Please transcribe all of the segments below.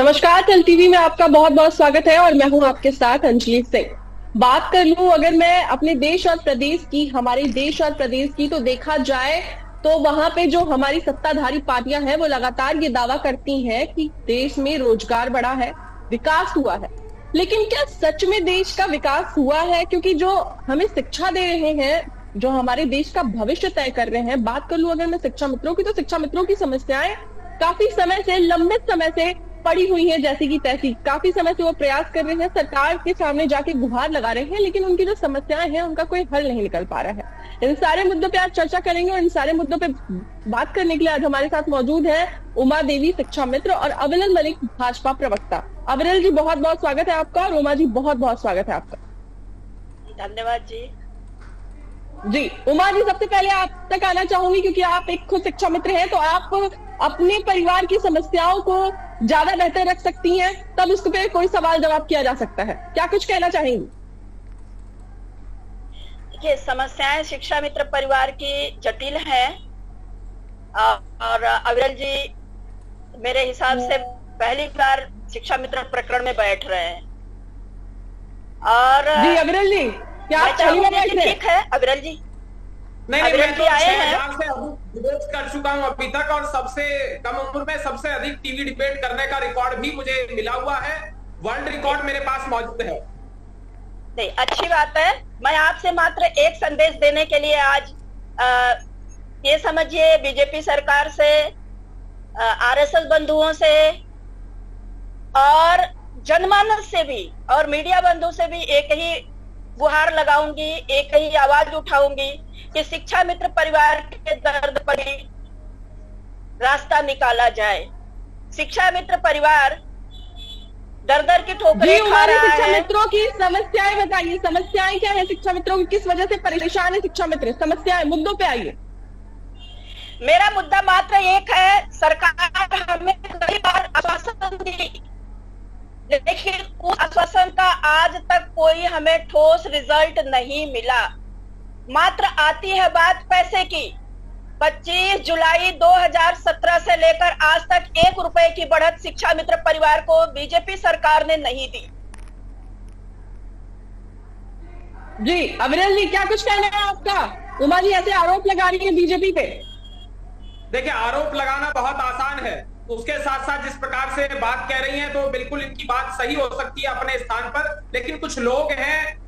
नमस्कार। कल टीवी में आपका बहुत बहुत स्वागत है और मैं हूं आपके साथ अंजलि सिंह। बात कर लूं अगर मैं अपने देश और प्रदेश की, हमारे देश और प्रदेश की, तो देखा जाए तो वहां पे जो हमारी सत्ताधारी पार्टियां हैं वो लगातार ये दावा करती हैं कि देश में रोजगार बढ़ा है, विकास हुआ है। लेकिन क्या सच में देश का विकास हुआ है? क्योंकि जो हमें शिक्षा दे रहे हैं, जो हमारे देश का भविष्य तय कर रहे हैं, बात कर लूं अगर मैं शिक्षा मित्रों की, तो शिक्षा मित्रों की समस्याएं काफी समय से, लंबे समय से पड़ी हुई है जैसी की तैसी। काफी समय से वो प्रयास कर रहे हैं, सरकार के सामने जाके गुहार लगा रहे हैं, लेकिन उनकी जो समस्याएं हैं उनका कोई हल नहीं निकल पा रहा है। इन सारे मुद्दों पे आज चर्चा करेंगे और इन सारे मुद्दों पे बात करने के लिए आज हमारे साथ मौजूद है उमा देवी, शिक्षा मित्र, और अविरल मलिक, भाजपा प्रवक्ता। अविरल जी, बहुत बहुत स्वागत है आपका, और उमा जी, बहुत बहुत स्वागत है आपका। धन्यवाद जी। जी उमा जी, सबसे पहले आप तक आना चाहूंगी क्योंकि आप एक खुद शिक्षा मित्र हैं, तो आप अपने परिवार की समस्याओं को ज्यादा बेहतर रख सकती हैं, तब उस पे कोई सवाल जवाब किया जा सकता है। क्या कुछ कहना चाहेंगी? देखिए, समस्याएं शिक्षा मित्र परिवार की जटिल हैं और अविरल जी मेरे हिसाब से पहली बार शिक्षा मित्र प्रकरण में बैठ रहे हैं। और जी अविरल जी, क्या आप पहली बार बैठ रहे हैं? ठीक है अविरल जी। नहीं, अविरल जी आए हैं। से डिबेट कर चुका हूं अभी तक, और सबसे कम उम्र में सबसे अधिक टीवी डिबेट करने का रिकॉर्ड भी मुझे मिला हुआ है। वर्ल्ड रिकॉर्ड मेरे पास मौजूद है। नहीं, अच्छी बात है। मैं आपसे मात्र एक संदेश देने के लिए आज ये समझिए, बीजेपी सरकार से, आरएसएस बंधुओं से और जनमानस से भी और मीडिया बंधु से भी एक ही गुहार लगाऊंगी, एक ही आवाज उठाऊंगी कि शिक्षा मित्र परिवार के दर्द पर ही रास्ता निकाला जाए। शिक्षा मित्र परिवार दर दर की ठोकरें खा रहा है। शिक्षा मित्रों की समस्याएं बताइए, समस्याएं क्या है शिक्षा मित्रों की? किस वजह से परेशान है शिक्षा मित्र? समस्याएं, मुद्दों पे आइए। मेरा मुद्दा मात्र एक है, सरकार हमें कई बार आश्वासन दी, लेकिन उस आश्वासन का आज तक कोई हमें ठोस रिजल्ट नहीं मिला। मात्र आती है बात पैसे की। 25 जुलाई 2017 से लेकर आज तक 1 रुपए की बढ़त शिक्षा मित्र परिवार को बीजेपी सरकार ने नहीं दी। जी अविरल जी, क्या कुछ कहना है आपका? उमा जी ऐसे आरोप लगा रही है बीजेपी पे। देखिए, आरोप लगाना बहुत आसान है, उसके साथ साथ जिस प्रकार से बात कह रही हैं तो बिल्कुल इनकी बात सही हो सकती है अपने स्थान पर, लेकिन कुछ लोग हैं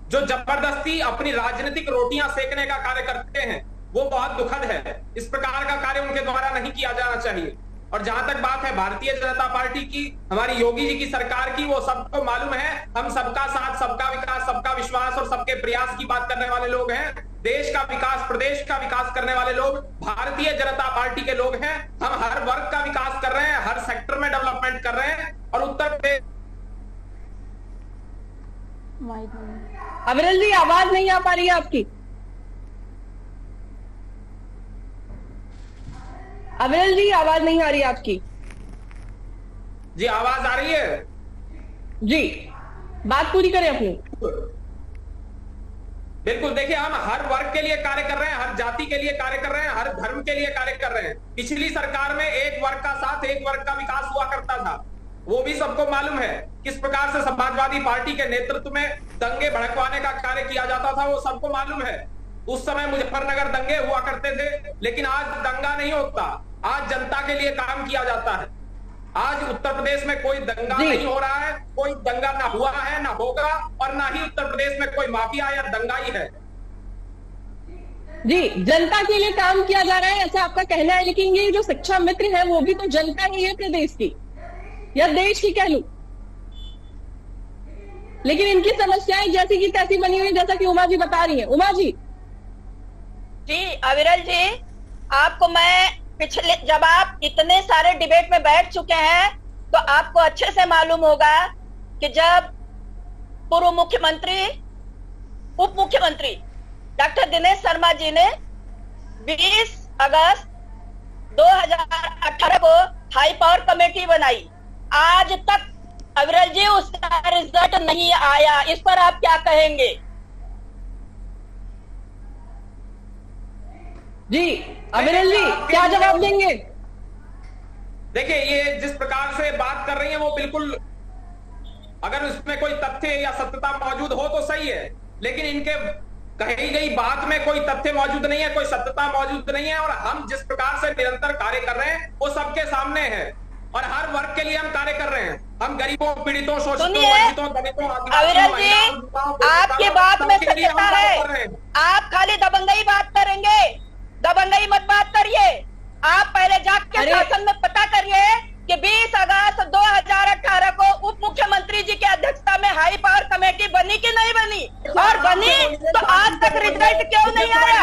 जो जबरदस्ती अपनी राजनीतिक रोटियां सेकने का कार्य करते हैं, वो बहुत दुखद है। इस प्रकार का कार्य उनके द्वारा नहीं किया जाना चाहिए। और जहां तक बात है भारतीय जनता पार्टी की, हमारी योगी जी की सरकार की, वो सबको मालूम है हम सबका साथ, सबका विकास, सबका विश्वास और सबके प्रयास की बात करने वाले लोग हैं। देश का विकास, प्रदेश का विकास करने वाले लोग भारतीय जनता पार्टी के लोग हैं। हम हर वर्ग का विकास कर रहे हैं, हर सेक्टर में डेवलपमेंट कर रहे हैं। और उत्तर प्रदेश, अविरल जी आवाज नहीं आ पा रही है आपकी। अविरल जी आवाज नहीं आ रही है आपकी। जी आवाज आ रही है? जी, बात पूरी करें अपनी। बिल्कुल, देखिए, हम हर वर्ग के लिए कार्य कर रहे हैं, हर जाति के लिए कार्य कर रहे हैं, हर धर्म के लिए कार्य कर रहे हैं। पिछली सरकार में एक वर्ग का साथ, एक वर्ग का विकास हुआ करता था, वो भी सबको मालूम है। किस प्रकार से समाजवादी पार्टी के नेतृत्व में दंगे भड़कवाने का कार्य किया जाता था, वो सबको मालूम है। उस समय मुजफ्फरनगर दंगे हुआ करते थे, लेकिन आज दंगा नहीं होता, आज जनता के लिए काम किया जाता है। आज उत्तर प्रदेश में कोई दंगा नहीं हो रहा है, कोई दंगा ना हुआ है, ना होगा, और ना ही उत्तर प्रदेश में कोई माफिया या दंगाई है। जी, जनता के लिए काम किया जा रहा है ऐसा आपका कहना है, लेकिन ये जो शिक्षा मित्र है वो भी तो जनता ही है प्रदेश की या देश की कह लूं। लेकिन इनकी समस्याएं जैसी की तैसी बनी हुई, जैसा कि उमा जी बता रही है। उमा जी। जी अविरल जी, आपको मैं पिछले, जब आप इतने सारे डिबेट में बैठ चुके हैं तो आपको अच्छे से मालूम होगा कि जब पूर्व मुख्यमंत्री, उप मुख्यमंत्री डॉक्टर दिनेश शर्मा जी ने 20 अगस्त 2018 को हाई पावर कमेटी बनाई, आज तक अविरल जी उसका रिजल्ट नहीं आया। इस पर आप क्या कहेंगे? जी अविरल जी, क्या जवाब देंगे? देखिए, ये जिस प्रकार से बात कर रही है वो बिल्कुल, अगर उसमें कोई तथ्य या सत्यता मौजूद हो तो सही है, लेकिन इनके कही गई बात में कोई तथ्य मौजूद नहीं है, कोई सत्यता मौजूद नहीं है। और हम जिस प्रकार से निरंतर कार्य कर रहे हैं वो सबके सामने है, और हर वर्ग के लिए हम कार्य कर रहे हैं। हम गरीबों, पीड़ितों, शोषितों, वंचितों, दलितों, अविरल जी, आपकी बात में सत्यता है। आप खाली दबंगई बात करेंगे, दबंगई मत बात करिए। आप पहले जाके शासन में पता करिए कि 20 अगस्त 2018 को उप मुख्यमंत्री जी की अध्यक्षता में हाई पावर कमेटी बनी कि नहीं बनी, और बनी तो आज तक रिजल्ट क्यों नहीं आया?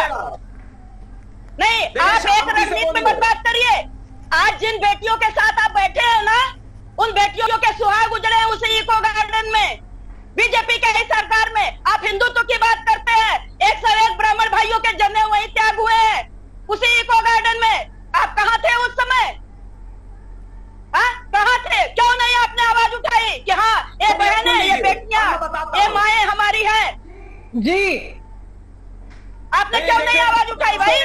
नहीं, आप एक रणनीति में मत बात करिए। आज जिन बेटियों के साथ आप बैठे हैं ना, उन बेटियों के सुहाग उजड़े हैं उसी इको गार्डन में, बीजेपी के ही सरकार में। आप हिंदुत्व की बात करते हैं, 101 ब्राह्मण भाइयों के जने वहीं त्याग हुए हैं उसी इको गार्डन में। आप कहां थे उस समय? कहां थे? क्यों नहीं आपने आवाज उठाई कि हाँ ये बहनें, ये बेटियां, ये माएं हमारी हैं? जी, आपने क्यों नहीं आवाज उठाई भाई?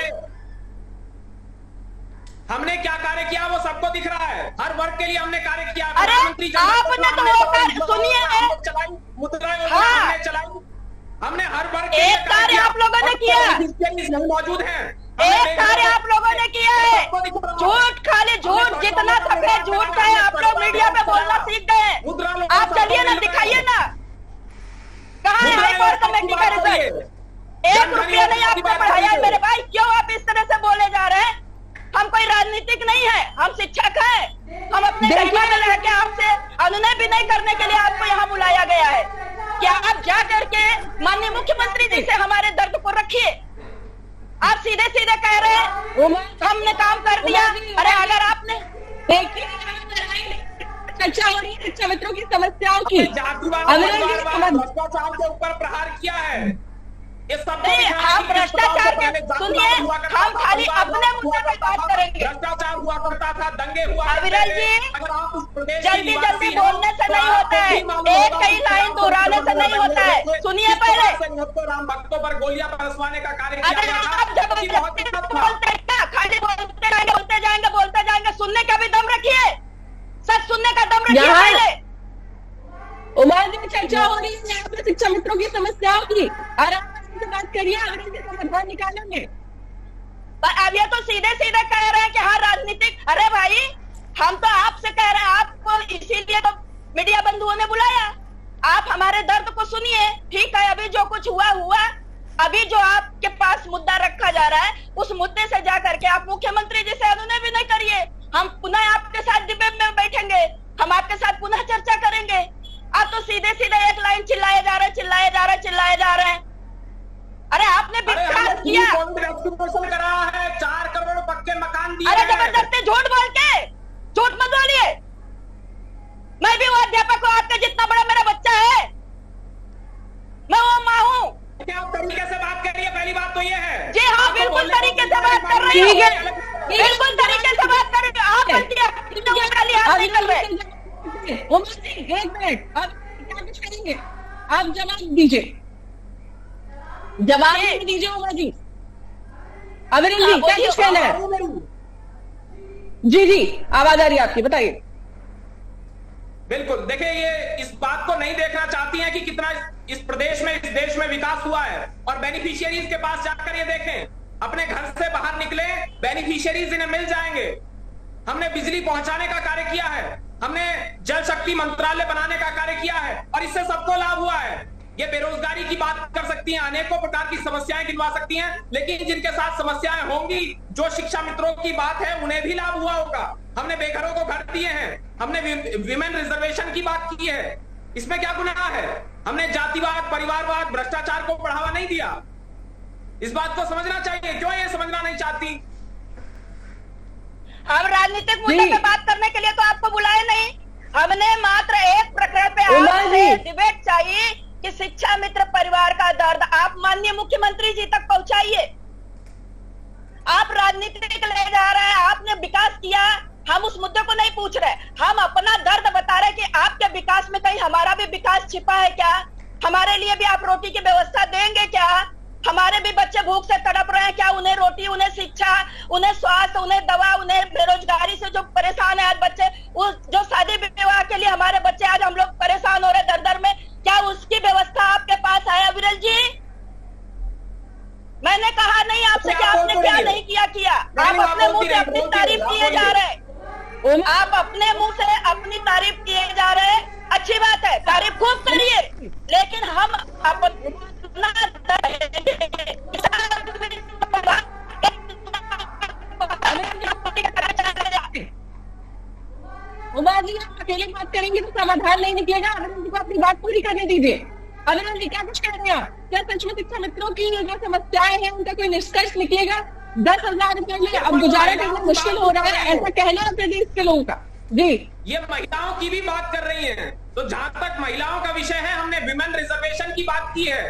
हमने क्या कार्य किया वो सबको दिख रहा है, हर वर्ग के लिए हमने कार्य किया। अरे आपने तो वो सुनिए, हमने चलाई, हमने हर वर्ग के एक कार्य आप लोगों ने किया, मौजूद है, एक कार्य आप लोगों ने किया है। झूठ, खाली झूठ, जितना सफेद झूठ है आप लोग मीडिया पे बोलना सीख गए। आप चलिए ना, दिखाइए ना, कहाँ है हाई पावर कमेटी का रिजल्ट? 1 रुपया नहीं आपने बढ़ाया है मेरे भाई। क्यों आप इस तरह से बोले जा रहे हैं? हम कोई राजनीतिक नहीं है, हम शिक्षक हैं। हम अपने गरिमा में रह के आपसे अनुनय विनय करने के लिए आपको यहाँ बुलाया गया है कि आप जा करके माननीय मुख्यमंत्री जी से हमारे दर्द को रखिए। आप सीधे सीधे कह रहे हैं हमने काम कर दिया। अरे अगर आपने चर्चा हो रही है शिक्षा मित्रों की समस्याओं की, भ्रष्टाचार के ऊपर प्रहार किया है, ये सब नहीं, हम भ्रष्टाचार के सुनिए, हम खाली अपने मुद्दे पर बात करेंगे। भ्रष्टाचार हुआ करता था, दंगे हुआ। अविरल जी, जल्दी जल्दी बोलने से नहीं होता है, एक कई लाइन दोहराने से नहीं होता है। सुनिए पहले, राम भक्तों पर गोलियां बरसवाने का कार्य अगर आप जबरदस्ती बोलते हैं क्या? खाली बोलते जाएंगे, बोलते जाएंगे, बोलते जाएंगे, सुनने का भी दम रखिए, सच सुनने का दम रखिए पहले। उमर जी, चर्चा हो रही है यहाँ पे शिक्षा मित्रों की समस्याओं की, आराम से बात करिए, समाधान निकालेंगे। अब ये तो सीधे सीधे कह रहे हैं कि हाँ राजनीतिक। अरे भाई, हम तो आपसे कह रहे हैं, आपको इसीलिए तो मीडिया बंधुओं ने बुलाया। आप हमारे दर्द को सुनिए, ठीक है? अभी जो कुछ हुआ हुआ, अभी जो आपके पास मुद्दा रखा जा रहा है उस मुद्दे से जाकर के आप मुख्यमंत्री जी से अनुनय विनय करिए। हम पुनः आपके साथ डिबेट में बैठेंगे, हम आपके साथ पुनः चर्चा करेंगे। आप तो सीधे सीधे एक लाइन चिल्लाए जा रहे हैं, चिल्लाए जा रहे हैं, चिल्लाए जा रहे हैं। अरे आपने विकास किया, करा है, 4 करोड़ पक्के मकान दिए। अरे जबरदस्ती झूठ बोल के, झूठ मत बोलिए। मैं भी वो अध्यापक हूँ, आपके जितना बड़ा मेरा बच्चा है, मैं वो माँ हूँ। क्या आप तरीके से बात कर रही है? पहली बात तो ये है। जी हाँ, बिल्कुल तरीके से बात कर रही हूँ, बिल्कुल तरीके से बात कर रही हूँ। आप खाली हाथ नहीं कर रहे। एक मिनट, आप क्या कुछ करेंगे? आप जवाब दीजिए, जवाब दीजिए उमा जी। अविरल जी, क्या कुछ कहना है? जी जी, आवाज आ रही है आपकी, बताइए। बिल्कुल, देखिए, ये इस बात को नहीं देखना चाहती हैं कि कितना इस प्रदेश में, इस देश में विकास हुआ है। और बेनिफिशियरीज के पास जाकर ये देखें, अपने घर से बाहर निकले, बेनिफिशियरीज इन्हें मिल जाएंगे। हमने बिजली पहुंचाने का कार्य किया है, हमने जल शक्ति मंत्रालय बनाने का कार्य किया है, और इससे सबको लाभ हुआ है। ये बेरोजगारी की बात कर सकती हैं, अनेकों प्रकार की समस्याएं गिनवा सकती हैं, लेकिन जिनके साथ समस्याएं होंगी, जो शिक्षा मित्रों की बात है, उन्हें भी लाभ हुआ होगा। हमने बेघरों को घर दिए हैं, हमने विमेन रिजर्वेशन की बात की है, इसमें क्या गुनाह है? हमने जातिवाद, परिवारवाद, भ्रष्टाचार को बढ़ावा नहीं दिया। इस बात को समझना चाहिए। क्यों ये समझना नहीं चाहती? हम राजनीतिक मुद्दे पे बात करने के लिए तो आपको बुलाए नहीं, हमने मात्र एक प्रकरण पे आपसे डिबेट चाहिए कि शिक्षा मित्र परिवार का दर्द आप माननीय मुख्यमंत्री जी तक पहुंचाइए। आप राजनीतिक ले जा रहे हैं, आपने विकास किया, हम उस मुद्दे को नहीं पूछ रहे, हम अपना दर्द बता रहे कि आपके विकास में कहीं हमारा भी विकास छिपा है क्या? हमारे लिए भी आप रोटी की व्यवस्था देंगे क्या? हमारे भी बच्चे भूख से तड़प रहे हैं। क्या उन्हें रोटी, उन्हें शिक्षा, उन्हें स्वास्थ्य, उन्हें दवा, उन्हें बेरोजगारी से जो परेशान है आज बच्चे, उस जो शादी विवाह के लिए हमारे बच्चे आज हम लोग परेशान हो रहे दर दर में, क्या उसकी व्यवस्था आपके पास है अविरल जी? मैंने कहा नहीं आपसे कि आपने क्या नहीं किया। आप अपने मुंह से अपनी तारीफ किए जा रहे, आप अपने मुंह से अपनी तारीफ किए जा रहे। अच्छी बात है, तारीफ खूब करिए, लेकिन हम अपना उमा जी आप अकेले बात करेंगे तो समाधान नहीं निकलेगा। अविरल जी को अपनी बात पूरी करने दीजिए। अविरल जी क्या कुछ कह रहे हैं आप? क्या सच में शिक्षा मित्रों की जो समस्याएं हैं उनका कोई निष्कर्ष निकलेगा? 10,000 रुपए में अब गुजारा करना मुश्किल हो रहा है, ऐसा कहना है प्रदेश के लोगों का। जी, ये महिलाओं की भी बात कर रही हैं, तो जहां तक महिलाओं का विषय है, हमने विमेन रिजर्वेशन की बात की है।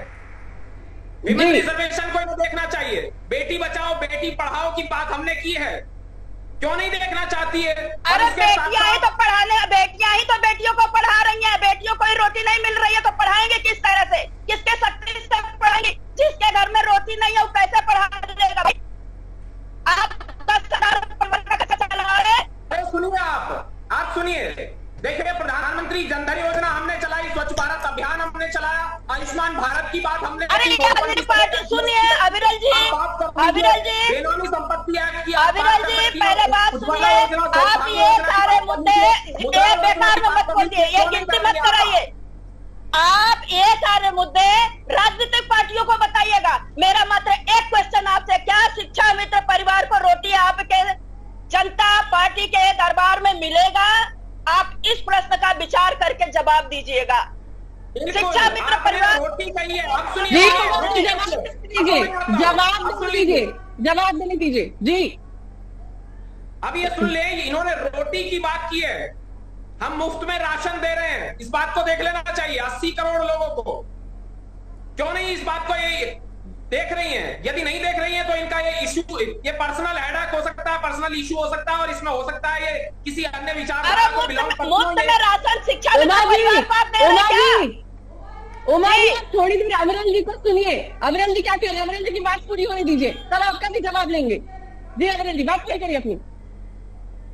विमेन रिजर्वेशन को नहीं देखना चाहिए। बेटी बचाओ बेटी पढ़ाओ की बात हमने की है, क्यों नहीं देखना चाहती है? अरे बेटियां ही तो पढ़ाने, बेटियां ही तो बेटियों को पढ़ा रही हैं। बेटियों को ही रोटी नहीं मिल रही है तो पढ़ाएंगे किस तरह से? किसके शक्ति से पढ़ाएंगे? जिसके घर में रोटी नहीं है वो कैसे पढ़ा देगा भाई? आप 10,000 चला रहे। सुनिए, आप सुनिए, देखिए प्रधानमंत्री जनधन योजना हमने चलाई, स्वच्छ भारत अभियान हमने चलाया, आयुष्मान भारत की बात हमने। अरे पार्टी सुनिए अविरल जी, अविरल जी, बेनामी संपत्ति एक्ट की अविरल जी पहले बात सुनिए। आप ये सारे मुद्दे बेकार में मत बोलिए, ये गिनती मत कराइए। आप ये सारे मुद्दे राजनीतिक पार्टियों को बताइएगा। मेरा मात्र एक क्वेश्चन आपसे, क्या शिक्षा मित्र परिवार को रोटी आपके जनता पार्टी के दरबार में मिलेगा? आप इस प्रश्न का विचार करके जवाब दीजिएगा। शिक्षा मित्र परिवार रोटी कही है, आप सुनिए, जवाब देने दीजिए जी। अब ये सुन ले, इन्होंने रोटी की बात की है, हम मुफ्त में राशन दे रहे हैं, इस बात को देख लेना चाहिए 80 करोड़ लोगों को। क्यों नहीं इस बात को ये देख रही हैं? यदि नहीं देख रही हैं तो इनका ये इशू, ये पर्सनल हेडेक हो सकता है, पर्सनल इशू हो सकता है, और इसमें हो सकता है ये किसी अन्य विचारधारा को बिलोंग करती हो। मुफ्त में राशन शिक्षा मित्र परिवार को आप दे रहे हैं क्या? उमा जी थोड़ी देर अविरल जी को सुनिए। अविरल जी क्या कह रहे हैं? अविरल जी की बात पूरी होने दीजिए, तब आपका भी जवाब लेंगे। जी अविरल जी बात पूरी करिए अपनी।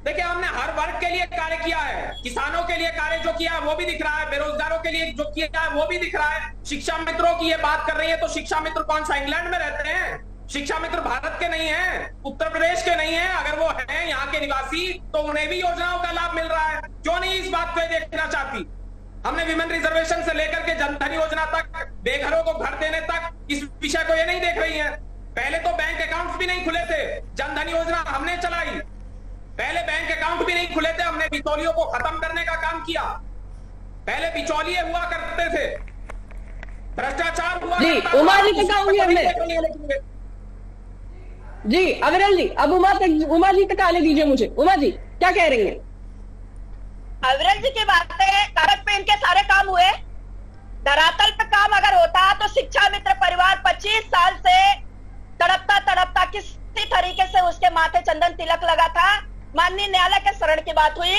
देखिए, हमने हर वर्ग के लिए कार्य किया है, किसानों के लिए कार्य जो किया है वो भी दिख रहा है, बेरोजगारों के लिए जो किया है वो भी दिख रहा है। शिक्षा मित्रों की ये बात कर रही है, तो शिक्षा मित्र कौन सा इंग्लैंड में रहते हैं? शिक्षा मित्र भारत के नहीं है, उत्तर प्रदेश के नहीं है। अगर वो हैं यहाँ के निवासी तो उन्हें भी योजनाओं का लाभ मिल रहा है। क्यों नहीं इस बात को देखना चाहती? हमने विमेन रिजर्वेशन से लेकर के जनधन योजना तक, बेघरों को घर देने तक, इस विषय को ये नहीं देख रही है। पहले तो बैंक अकाउंट भी नहीं खुले थे, जनधन योजना हमने चलाई। पहले बैंक अकाउंट भी नहीं खुले थे, हमने बिचौलियों को खत्म करने का काम किया। पहले बिचौलिए हुआ करते थे, भ्रष्टाचार हुआ जी। उमा जी तक आऊंगी हमने जी। अविरल जी अब उमा जी तक आने दीजिए मुझे। उमा जी क्या कह रही हैं? अविरल जी की बातें कागज पे इनके सारे काम हुए, धरातल पे काम अगर होता तो शिक्षा मित्र परिवार 25 साल से तड़पता तड़पता किसी तरीके से उसके माथे चंदन तिलक लगा था। माननीय न्यायालय के शरण की बात हुई।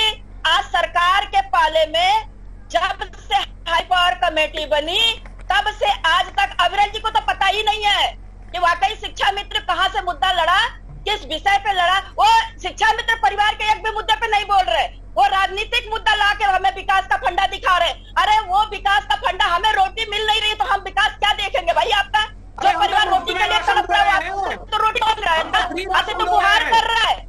आज सरकार के पाले में जब से हाई पावर कमेटी बनी तब से आज तक अविरल जी को तो पता ही नहीं है कि वाकई शिक्षा मित्र कहां से मुद्दा लड़ा, किस विषय पे लड़ा। वो शिक्षा मित्र परिवार के एक भी मुद्दे पे नहीं बोल रहे, वो राजनीतिक मुद्दा ला के हमें विकास का फंडा दिखा रहे। अरे वो विकास का फंडा, हमें रोटी मिल नहीं रही तो हम विकास क्या देखेंगे भाई? आपका जो परिवार रोटी के लिए तड़प रहा है तो रोटी मिल रहा है ना, ऐसे तो गुहार कर रहा है।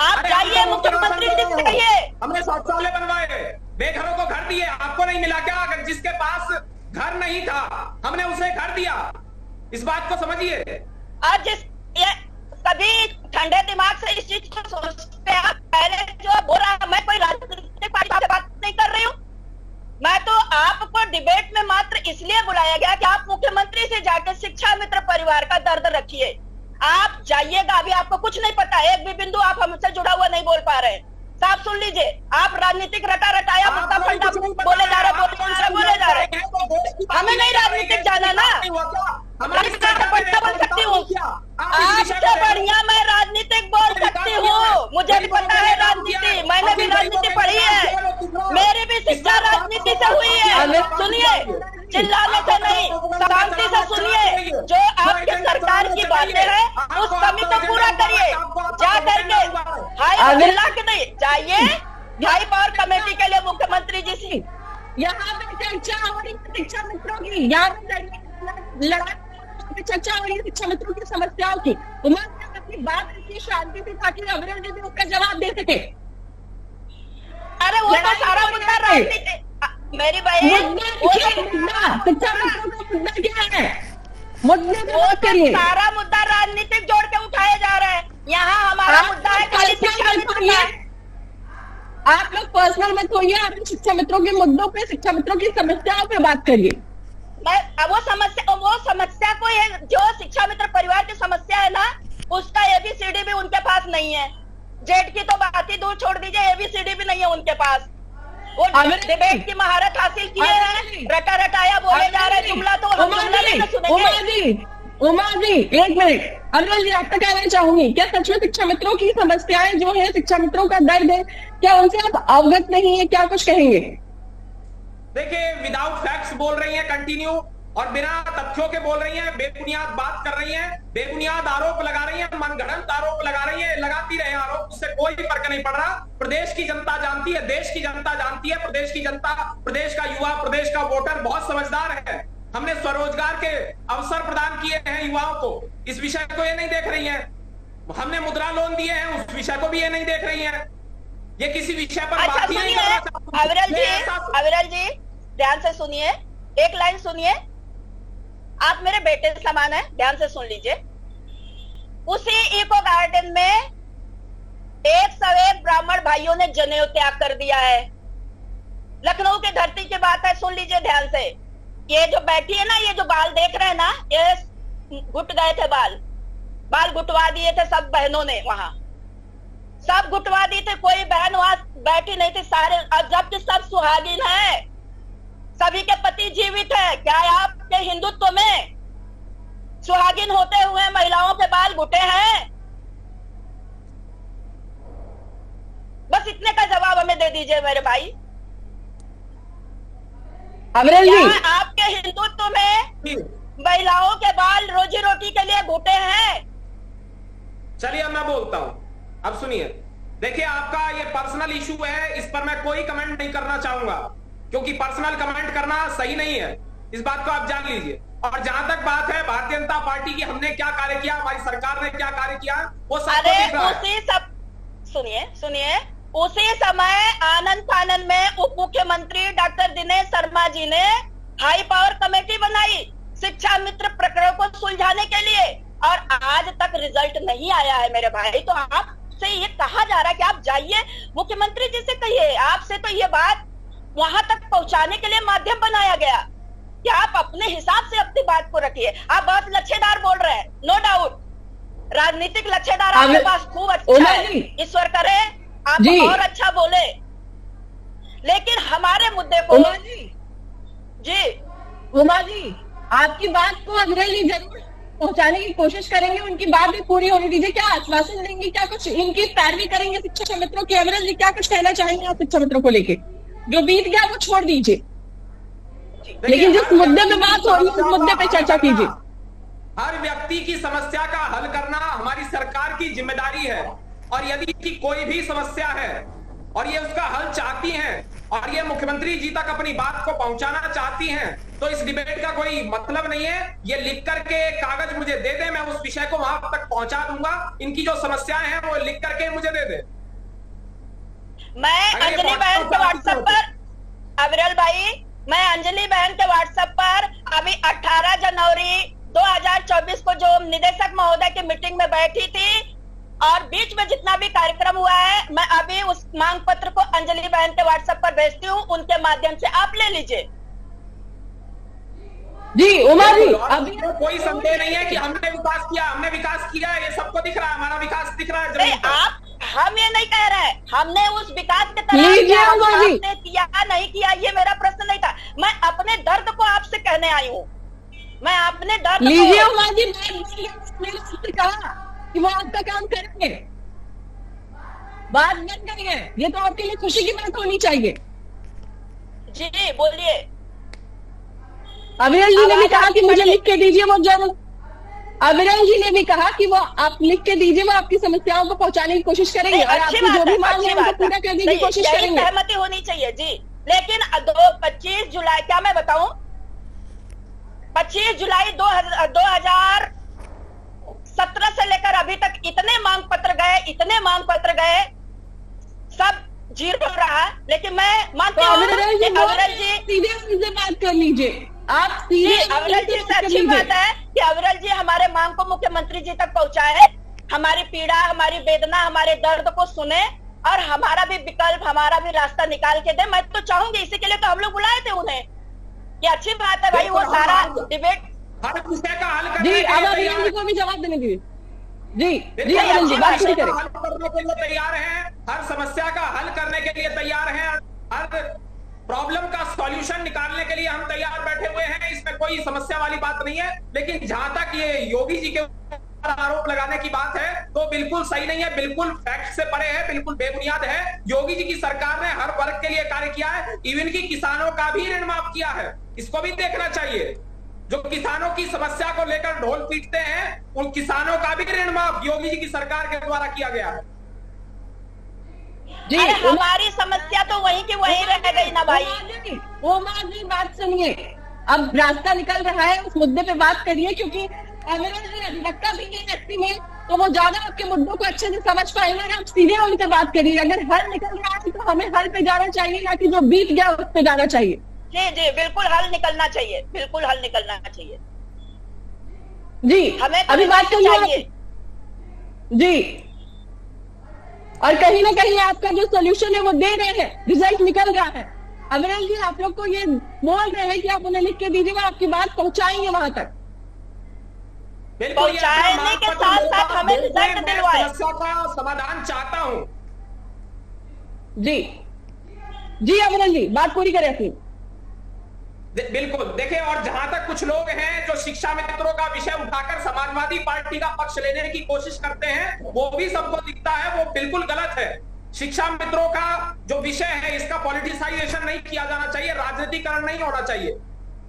आप जाइए मुख्यमंत्री जी से कहिए। हमने शौचालय बनवाए, बेघरों को घर दिए, आपको नहीं मिला क्या? अगर जिसके पास घर नहीं था हमने उसे घर दिया, इस बात को समझिए। आज कभी ठंडे दिमाग से इस चीज को सोचते हैं। पहले जो बोल रहा है, मैं कोई राजनीतिक पार्टी से बात नहीं कर रही हूँ, मैं तो आपको डिबेट में मात्र इसलिए बुलाया गया कि आप मुख्यमंत्री से जाकर शिक्षा मित्र परिवार का दर्द रखिए। आप जाइएगा, अभी आपको कुछ नहीं पता, एक भी बिंदु आप हमसे जुड़ा हुआ नहीं बोल पा रहे। साफ सुन लीजिए, आप राजनीतिक रटा रटाया मुद्दा फंडा बोले जा रहे, बोले जा रहे। हमें नहीं राजनीतिक जाना ना, बोल सकती हूँ आपसे बढ़िया मैं राजनीतिक बोल सकती हूँ। मुझे भी पता है राजनीति, मैंने भी राजनीति पढ़ी है, मेरी भी शिक्षा राजनीति से हुई है। सुनिए चिल्लाने से नहीं, शांति से सुनिए। जो आपके सरकार की बातें हैं उस कमी को पूरा करिए। जा करके हाई जिला के नहीं जाइए, हाई पावर कमेटी के लिए मुख्यमंत्री जी से यहाँ पे चर्चा हो रही है शिक्षा मित्रों की, यहाँ पे लड़ाई चर्चा हो रही है शिक्षा मित्रों की समस्याओं की। उमर अपनी बात रखिए शांति से ताकि अविरल जी भी उसका जवाब दे सके। अरे वो तो सारा मुद्दा राजनीति मेरी बहन, शिक्षा मित्रों का मुद्दा क्या है? मुद्दे वो तो सारा मुद्दा राजनीतिक जोड़ के उठाया जा रहा है। यहाँ हमारा मुद्दा है खाली शिक्षा मित्रों का। आप लोग पर्सनल मत होइए, आप शिक्षा मित्रों के मुद्दों पे, शिक्षा मित्रों की समस्याओं पे बात करिए। वो समस्या को है जो शिक्षा मित्र परिवार की समस्या है ना, उसका एबीसीडी भी उनके पास नहीं है। जेड की तो बात ही दूर छोड़ दीजिए, एबीसीडी भी नहीं है उनके पास। वो डिबेट की महारत हासिल किए हैं, रटा रटाया बोले जा रहे जुमला तो हम जुमला नहीं सुनेंगे। उमा जी एक मिनट, अविरल जी आपका कहना चाहूंगी, क्या सच में शिक्षा मित्रों की समस्याएं जो है, शिक्षा मित्रों का दर्द है, क्या उनसे आप अवगत नहीं है? क्या कुछ कहेंगे? देखिए, विदाउट फैक्ट्स बोल रही हैं कंटिन्यू, और बिना तथ्यों के बोल रही हैं, बेबुनियाद बात कर रही हैं, बेबुनियाद आरोप लगा रही हैं, मनगढ़ंत आरोप लगा रही हैं। लगाती रहे आरोप, उससे कोई फर्क नहीं पड़ रहा। प्रदेश की जनता जानती है, देश की जनता जानती है, प्रदेश की जनता, प्रदेश का युवा, प्रदेश का वोटर बहुत समझदार है। हमने स्वरोजगार के अवसर प्रदान किए हैं युवाओं को, इस विषय को ये नहीं देख रही है। हमने मुद्रा लोन दिए हैं, उस विषय को भी ये नहीं देख रही है। ये किसी विषय पर बात ही नहीं कर रहा। अविरल जी ध्यान से सुनिए, एक लाइन सुनिए। आप मेरे बेटे समान है, ध्यान से सुन लीजिए। उसी इको गार्डन में 101 ब्राह्मण भाइयों ने जनेऊ त्याग कर दिया है। लखनऊ की धरती की बात है, सुन लीजिए ध्यान से। ये जो बैठी है ना, ये जो बाल देख रहे हैं ना, ये घुट गए थे, बाल घुटवा दिए थे सब बहनों ने, वहां सब घुटवा दिए थे। कोई बहन वहां बैठी नहीं थी, सारे, जबकि सब सुहागिन है, सभी के पति जीवित है। क्या आपके हिंदुत्व में सुहागिन होते हुए महिलाओं के बाल घुटे हैं? बस इतने का जवाब हमें दे दीजिए मेरे भाई। अविरल जी, आपके हिंदुत्व में महिलाओं के बाल रोजी रोटी के लिए घुटे हैं? चलिए मैं बोलता हूं, अब सुनिए। देखिए, आपका ये पर्सनल इशू है, इस पर मैं कोई कमेंट नहीं करना चाहूंगा, क्योंकि पर्सनल कमेंट करना सही नहीं है। इस बात को आप जान लीजिए। और जहां तक बात है भारतीय जनता पार्टी की, हमने क्या कार्य किया, हमारी सरकार ने क्या कार्य किया, वो सब सुनिए। उसी समय आनंद फानन में उप मुख्यमंत्री डॉक्टर दिनेश शर्मा जी ने हाई पावर कमेटी बनाई शिक्षा मित्र प्रकरण को सुलझाने के लिए, और आज तक रिजल्ट नहीं आया है मेरे भाई। तो आपसे ये कहा जा रहा है कि आप जाइए मुख्यमंत्री जी से कहिए। आपसे तो ये बात वहां तक पहुंचाने के लिए माध्यम बनाया गया कि आप अपने हिसाब से अपनी बात को रखिए। आप बहुत लच्छेदार बोल रहे हैं, नो डाउट, राजनीतिक लच्छेदार आपके पास खूब अच्छा है, ईश्वर करे आप और अच्छा बोले। लेकिन हमारे मुद्दे को उमा जी आपकी बात को अविरल जी जरूर पहुंचाने की कोशिश करेंगे, उनकी बात भी पूरी होने दीजिए। क्या आश्वासन देंगे, क्या कुछ इनकी पैरवी करेंगे शिक्षा मित्रों की? अविरल जी क्या कुछ कहना चाहेंगे आप शिक्षा मित्रों को लेके? जो बीत गया वो छोड़ दीजिए, लेकिन जिस मुद्दे पे बात हो रही है उस मुद्दे पे चर्चा कीजिए। हर व्यक्ति की समस्या का हल करना हमारी सरकार की जिम्मेदारी है, और यदि की कोई भी समस्या है और ये उसका हल चाहती हैं और ये मुख्यमंत्री जी तक अपनी बात को पहुंचाना चाहती हैं, तो इस डिबेट का कोई मतलब नहीं है। ये लिख करके कागज मुझे दे दे, मैं उस विषय को वहां तक पहुंचा दूंगा। इनकी जो समस्याएं हैं वो लिख करके मुझे दे दे। मैं अंजलि बहन के व्हाट्सएप पर, अविरल भाई, मैं अंजलि बहन के व्हाट्सएप पर अभी 18 जनवरी 2024 को जो निदेशक महोदय की मीटिंग में बैठी थी और बीच में जितना भी कार्यक्रम हुआ है, मैं अभी उस मांग पत्र को अंजलि बहन के व्हाट्सएप पर भेजती हूँ, उनके माध्यम से आप ले लीजिए। जी उमा जी, अभी कोई संदेह नहीं है कि हमने विकास किया, ये सबको दिख रहा है, हमारा विकास दिख रहा है। नहीं, हम ये नहीं कह रहे हैं हमने उस विकास के तरह आपने किया नहीं किया, ये मेरा प्रश्न नहीं था। मैं अपने दर्द को आपसे कहने आई हूँ, मैं अपने दर्द लीजिए उमा जी, मैंने कहा कि वो आपका काम करेंगे, बात बन गई है, ये तो आपके लिए खुशी की बात होनी चाहिए। जी बोलिए। अविरल जी ने भी कहा कि मुझे लिख के दीजिए, वो जरूर। अविरल जी ने भी कहा कि वो आप लिख के दीजिए, वो आपकी समस्याओं को पहुंचाने की कोशिश करेंगे और आपकी जो भी मांग है उनको पूरा करने की कोशिश करेंगे। सहमति होनी चाहिए जी। लेकिन 25 जुलाई, क्या मैं बताऊं, 25 जुलाई 2017 से लेकर अभी तक इतने मांग पत्र गए, सब जीरो रहा। लेकिन मैं मानती हूँ अविरल जी सीधे उनसे बात कर लीजिए, आप सीधे अविरल जी से अच्छी बात है कि अविरल जी हमारे मांग को मुख्यमंत्री जी तक पहुंचाए, हमारी पीड़ा, हमारी वेदना, हमारे दर्द को सुने और हमारा भी विकल्प, हमारा भी रास्ता निकाल के दे। मैं तो चाहूंगी, इसी के लिए तो हम लोग बुलाए थे उन्हें। ये अच्छी बात है भाई, वो सारा डिबेट हर विषय का हल करने जी। के अब अविरल जी को भी जवाब देने दीजिए। जी अविरल जी बात शुरू करें। हल करने के लिए तैयार हैं, हर समस्या का हल करने के लिए तैयार हैं, हर प्रॉब्लम का सॉल्यूशन निकालने के लिए हम तैयार बैठे हुए हैं। इसमें कोई समस्या वाली बात नहीं है। लेकिन जहां तक ये योगी जी के आरोप लगाने की बात है तो बिल्कुल सही नहीं है, बिल्कुल फैक्ट से परे है, बिल्कुल बेबुनियाद है। योगी जी की सरकार ने हर वर्ग के लिए कार्य किया है, इवन की किसानों का भी ऋण माफ किया है। इसको भी देखना चाहिए। जो किसानों की समस्या को लेकर ढोल पीटते हैं, उन किसानों का भी ऋण माफ योगी जी की सरकार के द्वारा किया गया है। जी हमारी समस्या तो वहीं की वहीं रह गई ना भाई। उमा जी बात सुनिए, अब रास्ता निकल रहा है, उस मुद्दे पे बात करिए, क्योंकि अविरल जी अधिवक्ता भी है व्यक्ति में, तो वो ज्यादा आपके मुद्दों को अच्छे से समझ पाएंगे। आप सीधे उनसे बात करिए। अगर हल निकल रहा है तो हमें हल पे जाना चाहिए, ना कि जो बीत गया उस पे जाना चाहिए। जी जी बिल्कुल हल निकलना चाहिए, बिल्कुल हल निकलना चाहिए जी। हमें अभी बात करिए जी। और कहीं ना कहीं आपका जो सोल्यूशन है वो दे रहे हैं, रिजल्ट निकल रहा है। अविरल जी आप लोग को ये बोल रहे हैं कि आप उन्हें लिख के दीजिए, वो आपकी बात पहुंचाएंगे वहां तक। पहुंचाने के साथ साथ हमें रिजल्ट दिलवाए। समस्या का समाधान चाहता हूं जी। जी अविरल जी बात पूरी करें अपनी। बिल्कुल देखिए, और जहां तक कुछ लोग हैं जो शिक्षा मित्रों का विषय उठाकर समाजवादी पार्टी का पक्ष लेने की कोशिश करते हैं, वो भी सबको दिखता है, वो बिल्कुल गलत है। शिक्षा मित्रों का जो विषय है इसका पॉलिटिसाइजेशन नहीं किया जाना चाहिए, राजनीतिकरण नहीं होना चाहिए।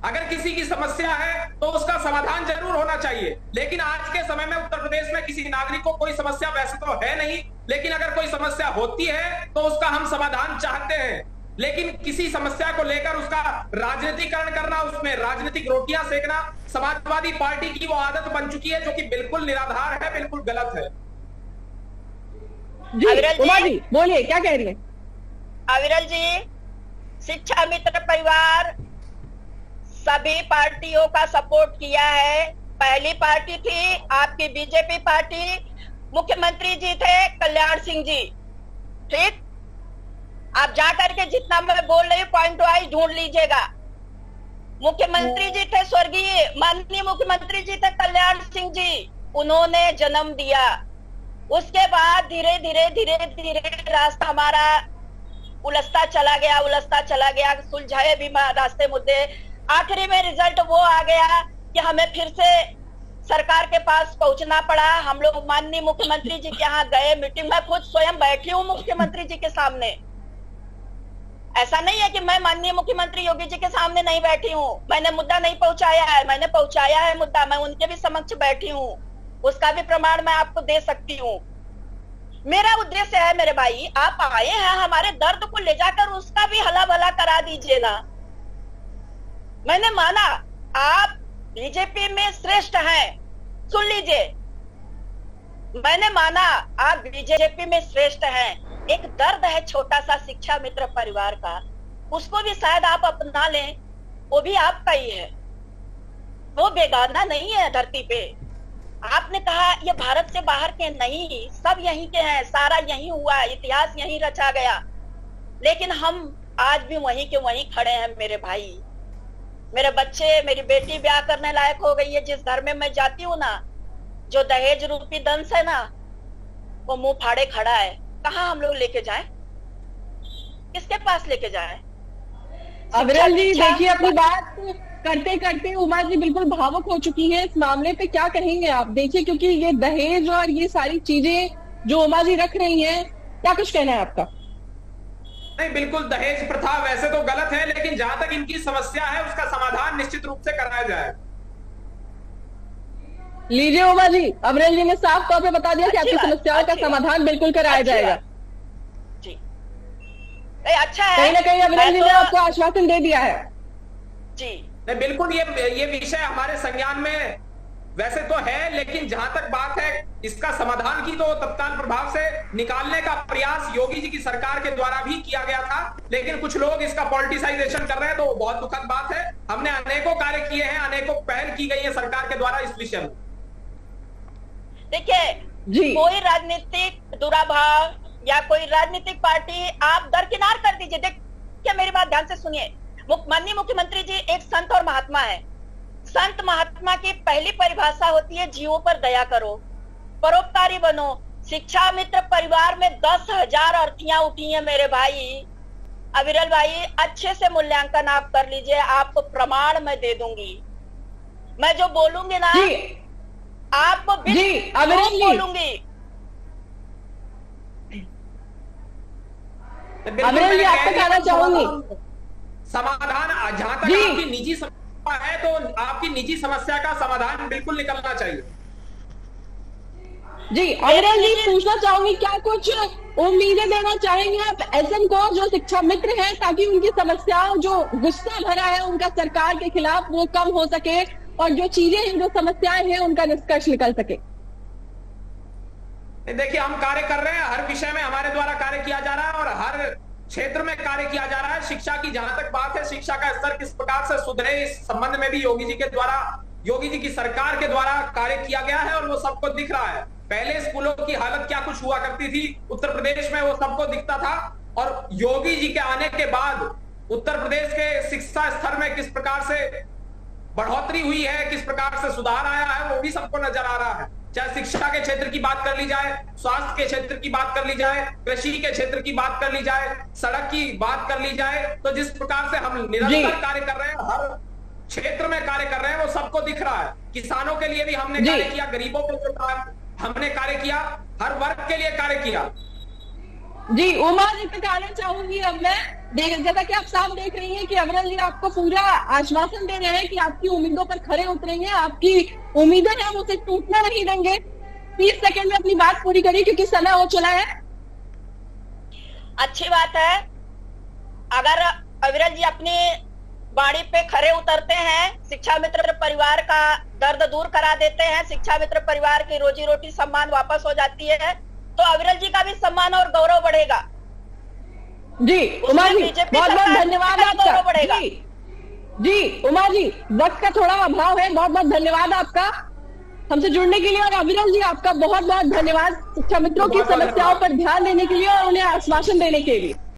अगर किसी की समस्या है तो उसका समाधान जरूर होना चाहिए। लेकिन आज के समय में उत्तर प्रदेश में किसी नागरिक को कोई समस्या वैसे तो है नहीं, लेकिन अगर कोई समस्या होती है तो उसका हम समाधान चाहते हैं। लेकिन किसी समस्या को लेकर उसका राजनीतिकरण करना, उसमें राजनीतिक रोटियां सेकना समाजवादी पार्टी की वो आदत बन चुकी है, जो कि बिल्कुल निराधार है, बिल्कुल गलत है। जी बोलिए क्या कह रही है। अविरल जी, शिक्षा मित्र परिवार सभी पार्टियों का सपोर्ट किया है। पहली पार्टी थी आपकी बीजेपी पार्टी, मुख्यमंत्री जी थे कल्याण सिंह जी, ठीक। आप जाकर के जितना मैं बोल रही हूँ पॉइंट वाइज ढूंढ लीजिएगा। मुख्यमंत्री जी थे स्वर्गीय माननीय मुख्यमंत्री जी थे कल्याण सिंह जी, उन्होंने जन्म दिया। उसके बाद धीरे धीरे रास्ता हमारा उलझता चला गया, सुलझाए भी रास्ते मुद्दे। आखिरी में रिजल्ट वो आ गया कि हमें फिर से सरकार के पास पहुंचना पड़ा। हम लोग माननीय मुख्यमंत्री जी के यहाँ गए, मीटिंग में खुद स्वयं बैठी हूँ मुख्यमंत्री जी के सामने। ऐसा नहीं है कि मैं माननीय मुख्यमंत्री योगी जी के सामने नहीं बैठी हूँ, मैंने मुद्दा नहीं पहुंचाया है, मैंने पहुंचाया है मुद्दा, मैं उनके भी समक्ष बैठी हूँ, उसका भी प्रमाण मैं आपको दे सकती हूँ। मेरा उद्देश्य है मेरे भाई, आप आए हैं हमारे दर्द को ले जाकर उसका भी हला भला करा दीजिए ना। मैंने माना आप बीजेपी में श्रेष्ठ हैं, सुन लीजिए, मैंने माना आप बीजेपी में श्रेष्ठ हैं। एक दर्द है छोटा सा शिक्षा मित्र परिवार का, उसको भी शायद आप अपना लें, वो भी आपका ही है, वो बेगाना नहीं है धरती पे। आपने कहा ये भारत से बाहर के नहीं, सब यहीं के हैं, सारा यहीं हुआ है, इतिहास यहीं रचा गया। लेकिन हम आज भी वहीं के वहीं खड़े हैं मेरे भाई। मेरे बच्चे, मेरी बेटी ब्याह करने लायक हो गई है। जिस घर में मैं जाती हूँ ना, जो दहेज रूपी दंश है ना, वो मुंह फाड़े खड़ा है। कहाँ हम लोग लेके जाएं? किसके पास लेके जाएं? अविरल जी देखिए, अपनी बात करते करते उमा जी बिल्कुल भावुक हो चुकी है। इस मामले पे क्या कहेंगे आप? देखिए, क्योंकि ये दहेज और ये सारी चीजें जो उमा जी रख रही हैं, क्या कुछ कहना है आपका? नहीं, बिल्कुल दहेज प्रथा वैसे तो गलत है, लेकिन जहां तक इनकी समस्या है उसका समाधान निश्चित रूप रूप से कराया जाए। लीजिए उमा जी, अविरल जी ने साफ तौर पे बता दिया कि आपकी समस्याओं का समाधान बिल्कुल कराया जाएगा। जी, अच्छा है, कहीं ना कहीं अविरल जी ने आपको आश्वासन दे दिया है। जी नहीं, बिल्कुल ये विषय हमारे संज्ञान में वैसे तो है, लेकिन जहां तक बात है इसका समाधान की, तो तत्काल प्रभाव से निकालने का प्रयास योगी जी की सरकार के द्वारा भी किया गया था, लेकिन कुछ लोग इसका पॉलिटिसाइजेशन कर रहे हैं, तो बहुत दुखद बात है। हमने अनेकों कार्य किए हैं, अनेकों पहल की गई है सरकार के द्वारा इस विषय में। देखिए, कोई राजनीतिक दुराभाव या कोई राजनीतिक पार्टी आप दरकिनार कर दीजिए। देखिए, मेरी बात ध्यान से सुनिए। माननीय मुख्यमंत्री जी एक संत और महात्मा है। संत महात्मा की पहली परिभाषा होती है जीवों पर दया करो, परोपकारी बनो। शिक्षा मित्र परिवार में 10,000 अर्थीयां उठी हैं मेरे भाई। अविरल भाई, अच्छे से मूल्यांकन आप कर लीजिए, आपको प्रमाण मैं दे दूंगी। मैं जो बोलूंगी ना आपको बिल्कुल बोलूंगी। अविरल जी, आपको कहना चाहूंगी समाधान, जहां तक आपकी निजी समस्या है तो आपकी निजी समस्या का समाधान बिल्कुल निकलना चाहिए। जी, अविरल जी पूछना चाहूंगी, क्या कुछ उम्मीदें देना चाहेंगे आप एसएम को, जो शिक्षा मित्र हैं, ताकि उनकी समस्याओं, जो गुस्सा भरा है उनका सरकार के खिलाफ, वो कम हो सके और जो चीजें हैं, जो समस्याएं हैं, उनका निष्कर्ष निकल सके? देखिए, हम कार्य कर रहे हैं, हर विषय में हमारे द्वारा कार्य किया जा रहा है और हर क्षेत्र में कार्य किया जा रहा है। शिक्षा की जहां तक बात है, शिक्षा का स्तर किस प्रकार से सुधरे, इस संबंध में भी योगी जी के द्वारा, योगी जी की सरकार के द्वारा कार्य किया गया है और वो सबको दिख रहा है। पहले स्कूलों की हालत क्या कुछ हुआ करती थी उत्तर प्रदेश में, वो सबको दिखता था, और योगी जी के आने के बाद उत्तर प्रदेश के शिक्षा स्तर में किस प्रकार से बढ़ोतरी हुई है, किस प्रकार से सुधार आया है, वो भी सबको नजर आ रहा है। चाहे शिक्षा के क्षेत्र की बात कर ली जाए, स्वास्थ्य के क्षेत्र की बात कर ली जाए, कृषि के क्षेत्र की बात कर ली जाए, सड़क की बात कर ली जाए, तो जिस प्रकार से हम निरंतर कार्य कर रहे हैं, हर क्षेत्र में कार्य कर रहे हैं, वो सबको दिख रहा है। किसानों के लिए भी हमने कार्य किया, गरीबों के लिए हमने कार्य किया, हर वर्ग के लिए कार्य किया। जी, उमा जी पे कहना चाहूंगी अब मैं, जैसा कि आप साफ देख रही हैं कि अविरल जी आपको पूरा आश्वासन दे रहे हैं कि आपकी उम्मीदों पर खरे उतरेंगे, आपकी उम्मीदें हैं उसे टूटना नहीं देंगे। 30 सेकंड में अपनी बात पूरी करिए क्योंकि समय हो चला है। अच्छी बात है, अगर अविरल जी अपनी बाड़ी पे खरे उतरते हैं, शिक्षा मित्र परिवार का दर्द दूर करा देते हैं, शिक्षा मित्र परिवार की रोजी रोटी सम्मान वापस हो जाती है, तो अविरल जी का भी सम्मान और गौरव बढ़ेगा। जी उमा जी, बहुत बहुत धन्यवाद आपका। जी उमा जी, वक्त का थोड़ा अभाव है, बहुत बहुत धन्यवाद आपका हमसे जुड़ने के लिए। और अविरल जी, आपका बहुत बहुत धन्यवाद शिक्षा मित्रों की समस्याओं पर ध्यान देने के लिए और उन्हें आश्वासन देने के लिए।